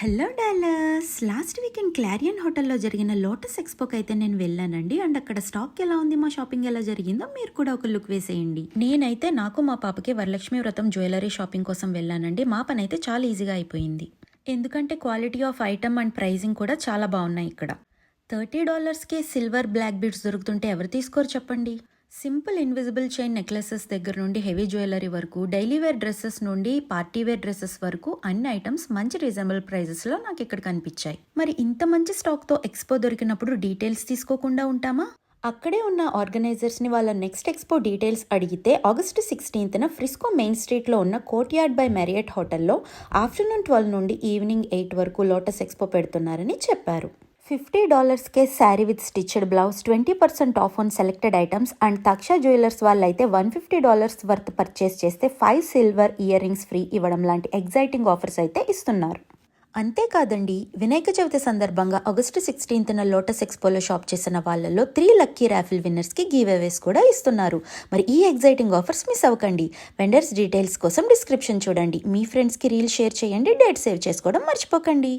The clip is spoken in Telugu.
Hello dollars. Last weekend clarion హోటల్లో జరిగిన లోటస్ ఎక్స్పోకి అయితే నేను వెళ్ళానండి. అండ్ అక్కడ స్టాక్ ఎలా ఉంది, మా షాపింగ్ ఎలా జరిగిందో మీరు కూడా ఒక లుక్ వేసేయండి. నేనైతే నాకు మా పాపకి వరలక్ష్మి వ్రతం జ్యువెలరీ షాపింగ్ కోసం వెళ్ళానండి. మా పని అయితే చాలా ఈజీగా అయిపోయింది. ఎందుకంటే quality of item and pricing కూడా చాలా బాగున్నాయి ఇక్కడ. $30కే సిల్వర్ బ్లాక్ బీడ్స్ దొరుకుతుంటే ఎవరు తీసుకోరు చెప్పండి. సింపుల్ ఇన్విజిబుల్ చైన్ నెక్లెసెస్ దగ్గర నుండి హెవీ జ్యువెలరీ వరకు, డైలీ వేర్ డ్రెస్సెస్ నుండి పార్టీ వేర్ డ్రెస్సెస్ వరకు అన్ని ఐటమ్స్ మంచి రీజనబుల్ ప్రైజెస్లో నాకు ఇక్కడ కనిపించాయి. మరి ఇంత మంచి స్టాక్తో ఎక్స్పో దొరికినప్పుడు డీటెయిల్స్ తీసుకోకుండా ఉంటామా? అక్కడే ఉన్న ఆర్గనైజర్స్ని వాళ్ళ నెక్స్ట్ ఎక్స్పో డీటెయిల్స్ అడిగితే August 16న ఫ్రిస్కో మెయిన్ స్ట్రీట్లో ఉన్న కోర్ట్యార్డ్ బై మ్యారియట్ హోటల్లో ఆఫ్టర్నూన్ 12 నుండి ఈవినింగ్ 8 వరకు లోటస్ ఎక్స్పో పెడుతున్నారని చెప్పారు. $50కే sari with stitched blouse, 20% off on selected items. And Taksha jewellers వాళ్ళైతే $150 వర్త్ పర్చేస్ చేస్తే 5 సిల్వర్ ఇయర్ రింగ్స్ ఫ్రీ ఇవ్వడం లాంటి ఎగ్జైటింగ్ ఆఫర్స్ అయితే ఇస్తున్నారు. అంతేకాదండి, వినాయక చవితి సందర్భంగా August 16న లోటస్ ఎక్స్పోలో షాప్ చేసిన వాళ్ళలో 3 లక్కీ ర్యాఫిల్ విన్నర్స్కి గివ్ అవేస్ కూడా ఇస్తున్నారు. మరి ఈ ఎగ్జైటింగ్ ఆఫర్స్ మిస్ అవ్వకండి. వెండర్స్ డీటెయిల్స్ కోసం డిస్క్రిప్షన్ చూడండి. మీ ఫ్రెండ్స్కి రీల్ షేర్ చేయండి. డేట్ సేవ్ చేసుకోవడం మర్చిపోకండి.